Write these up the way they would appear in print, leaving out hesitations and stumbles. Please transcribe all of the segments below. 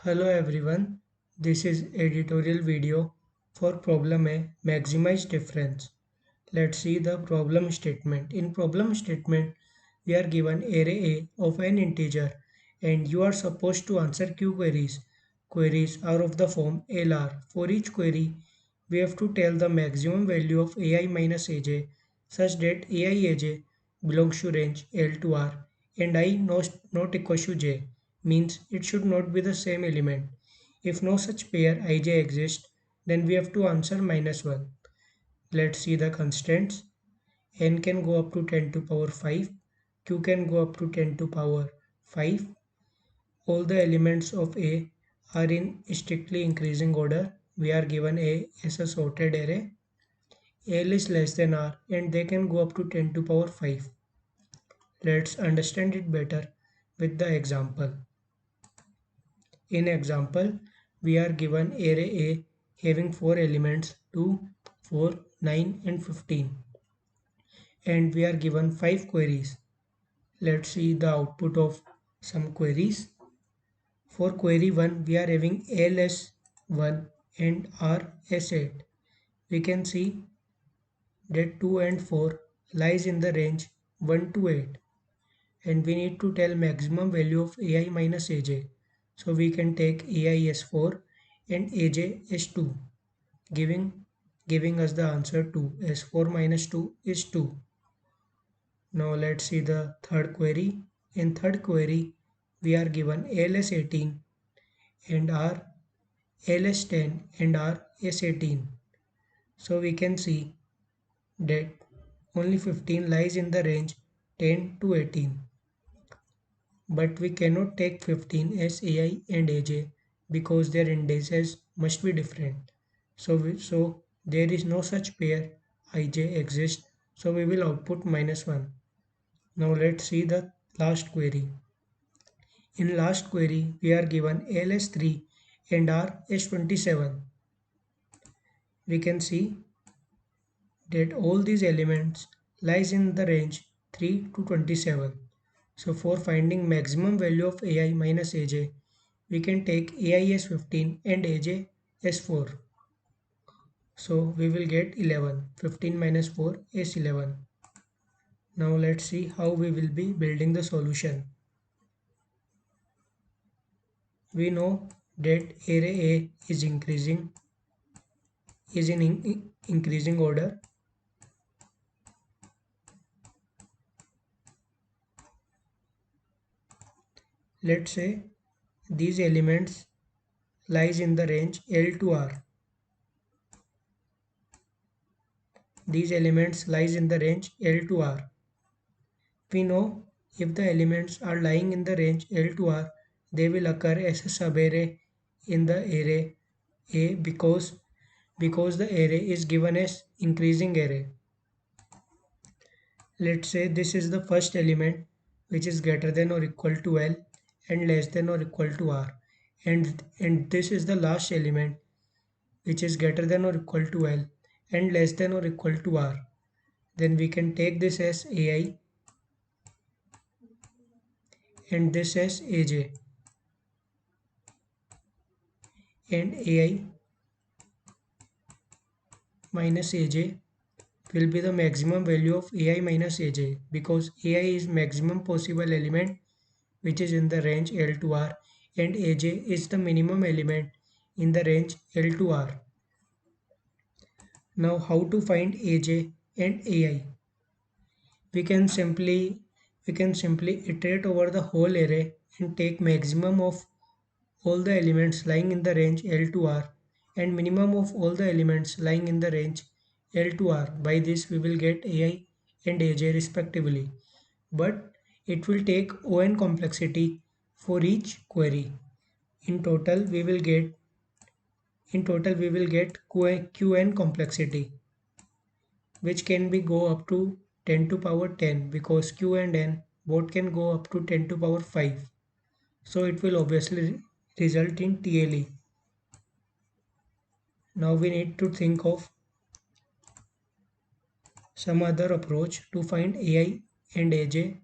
Hello everyone, this is editorial video for problem A, maximize difference. Let's see the problem statement. In problem statement, we are given array A of an integer and you are supposed to answer Q queries. Queries are of the form LR. For each query, we have to tell the maximum value of AI minus AJ such that AI AJ belongs to range L to R and I not equals to J means it should not be the same element. If no such pair ij exists, then we have to answer minus 1. Let's see the constants. N can go up to 10 to power 5. Q can go up to 10 to power 5. All the elements of A are in strictly increasing order. We are given A as a sorted array. L is less than R and they can go up to 10 to power 5. Let's understand it better with the example. In example, we are given array A having 4 elements 2, 4, 9 and 15 and we are given 5 queries. Let's see the output of some queries. For query 1 we are having L as 1 and R as 8. We can see that 2 and 4 lies in the range 1 to 8 and we need to tell maximum value of AI minus AJ. So we can take AI as 4 and AJ as 2. Giving us the answer 2 as 4 minus 2 is 2. Now let's see the third query. In third query we are given L as 18 and R L as 10 and R as 18. So we can see that only 15 lies in the range 10 to 18. But we cannot take 15 as AI and AJ because their indices must be different. So there is no such pair ij exists, so we will output minus 1. Now let's see the last query. In last query we are given L as 3 and R as 27. We can see that all these elements lies in the range 3 to 27. So for finding maximum value of AI minus AJ, we can take AI as 15 and AJ as 4. So we will get 11. 15 minus 4 is 11. Now let's see how we will be building the solution. We know that array A is in increasing order. Let's say these elements lies in the range L to R. These elements lies in the range L to R. We know if the elements are lying in the range L to R, they will occur as a subarray in the array A because the array is given as increasing array. Let's say this is the first element which is greater than or equal to L and less than or equal to R and this is the last element which is greater than or equal to L and less than or equal to R. Then we can take this as AI and this as AJ and AI minus AJ will be the maximum value of AI minus AJ because AI is maximum possible element which is in the range L to R and AJ is the minimum element in the range L to R. Now how to find AJ and AI? We can simply iterate over the whole array and take maximum of all the elements lying in the range L to R and minimum of all the elements lying in the range L to R. By this we will get AI and AJ respectively. But it will take O(n) complexity for each query. In total we will get Qn complexity which can be go up to 10 to power 10 because Q and N both can go up to 10 to power 5. So it will obviously result in TLE. Now we need to think of some other approach to find AI and AJ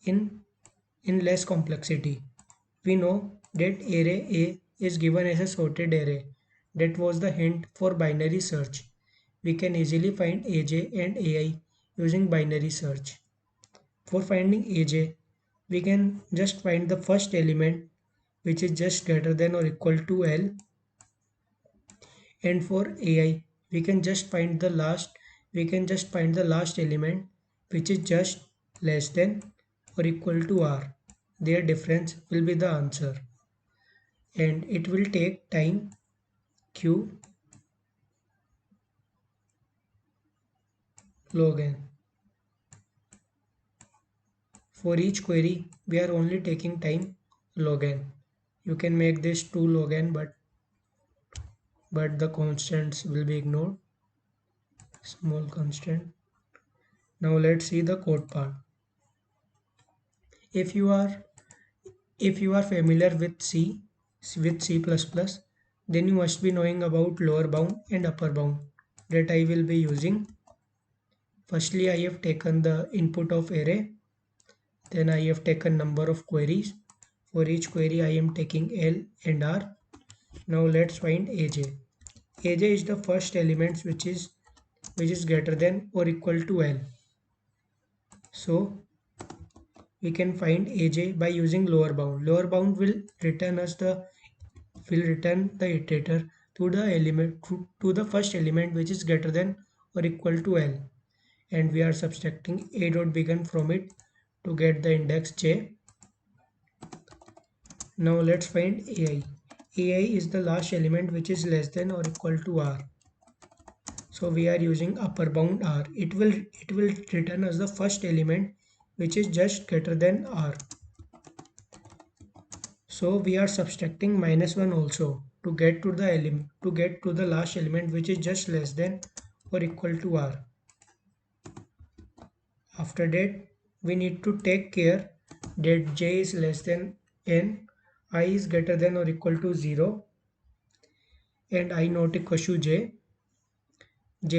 in less complexity. We know that array A is given as a sorted array. That was the hint for binary search. We can easily find AJ and AI using binary search. For finding AJ, we can just find the first element which is just greater than or equal to L, and for AI we can just find the last element which is just less than or equal to R. Their difference will be the answer, and it will take time q log n. For each query we are only taking time log n. You can make this 2 log n, but the constants will be ignored. Small constant. Now let's see the code part. If you are if you are familiar with C++, then you must be knowing about lower bound and upper bound that I will be using. Firstly, I have taken the input of array. Then I have taken number of queries. For each query I am taking L and R. Now let's find AJ. AJ is the first element which is greater than or equal to L. So we can find AJ by using lower bound. Lower bound will return the iterator to the first element which is greater than or equal to L, and we are subtracting a dot begin from it to get the index j. Now let's find AI. AI is the last element which is less than or equal to R. So we are using upper bound R. It will return us the first element which is just greater than R. So we are subtracting -1 also to get to the last element which is just less than or equal to R. After that, we need to take care that j is less than n, I is greater than or equal to 0, and I not equal to j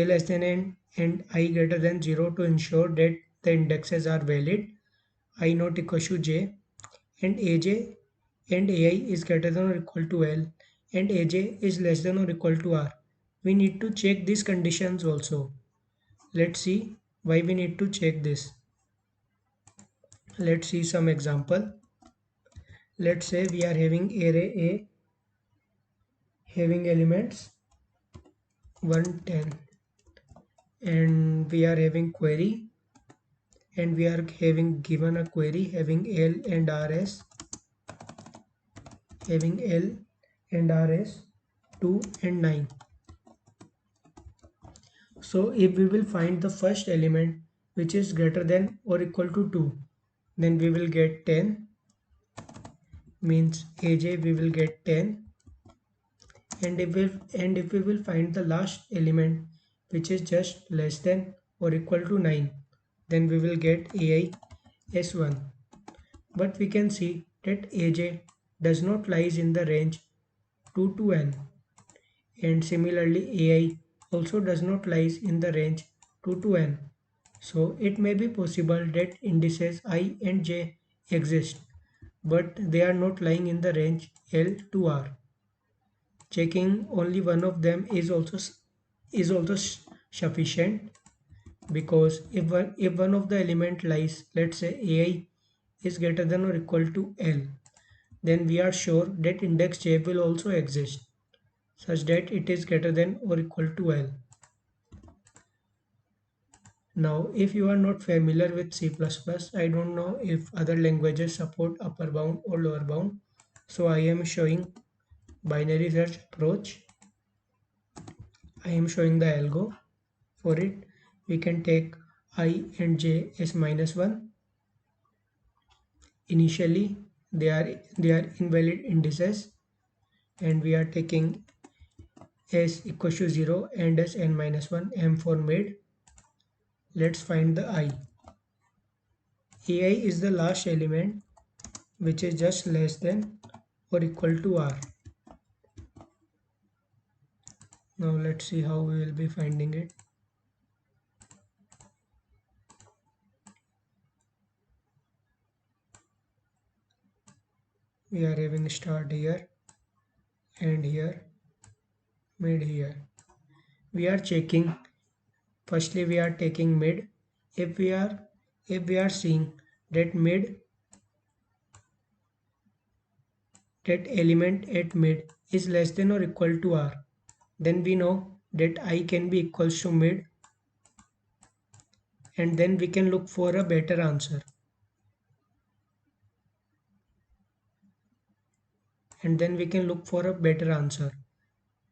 less than n and I greater than 0 to ensure that the indexes are valid. I not equal to j, and aj and ai is greater than or equal to L, and aj is less than or equal to R. We need to check these conditions also. Let's see why we need to check this. Let's see some example. Let's say we are having array A having elements 110, and we are having query, and we are having given a query having L and RS, having L and RS 2 and 9. So if we will find the first element which is greater than or equal to 2, then we will get 10, means AJ we will get 10. And if we will find the last element which is just less than or equal to 9, then we will get AI S1. But we can see that AJ does not lies in the range 2 to n, and similarly AI also does not lies in the range 2 to n. So it may be possible that indices I and j exist, but they are not lying in the range L to R. Checking only one of them is also sufficient, because if one of the element lies, let's say AI is greater than or equal to L, then we are sure that index j will also exist such that it is greater than or equal to L. Now if you are not familiar with C++, I don't know if other languages support upper bound or lower bound, so I am showing binary search approach. I am showing the algo. For it, we can take I and j as -1. Initially, they are invalid indices, and we are taking s equals to 0 and as n-1, m for mid. Let's find the I. AI is the last element which is just less than or equal to R. Now let's see how we will be finding it. We are having start here, and here, mid here. We are checking. Firstly, we are taking mid. If we are if we are seeing that mid, that element at mid is less than or equal to r, then we know that I can be equals to mid, and then we can look for a better answer. And then we can look for a better answer.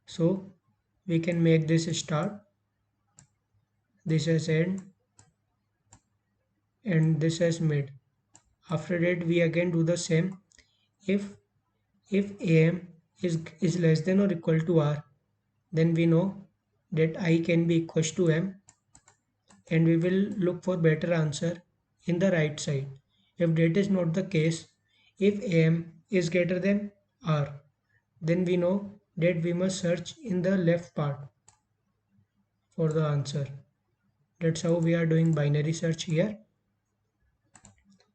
So we can make this start, this as end, and this as mid. After that, we again do the same. If am is less than or equal to r, then we know that I can be equals to m, and we will look for better answer in the right side. If that is not the case, if am is greater than r, then we know that we must search in the left part for the answer. That's how we are doing binary search here.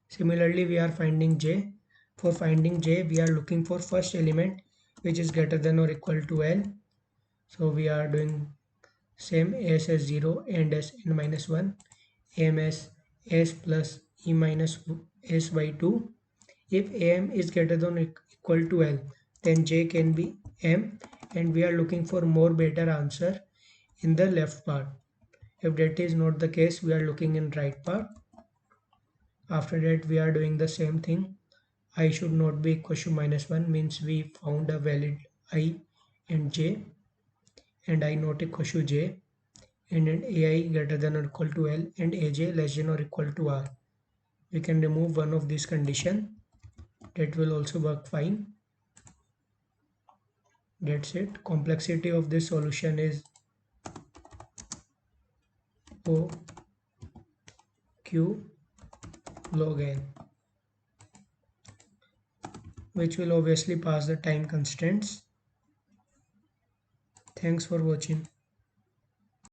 Similarly, we are finding j. For finding j, we are looking for first element which is greater than or equal to l. So we are doing same as 0 and as n minus 1, am as s plus e minus s by 2. If am is greater than or equal to l, then j can be m, and we are looking for more better answer in the left part. If that is not the case, we are looking in right part. After that, we are doing the same thing. I should not be equal to minus 1 means we found a valid I and j, and I not equal to j, and an ai greater than or equal to l, and aj less than or equal to r. We can remove one of these condition. That will also work fine. That's it. Complexity of this solution is O Q log n, which will obviously pass the time constraints. Thanks for watching.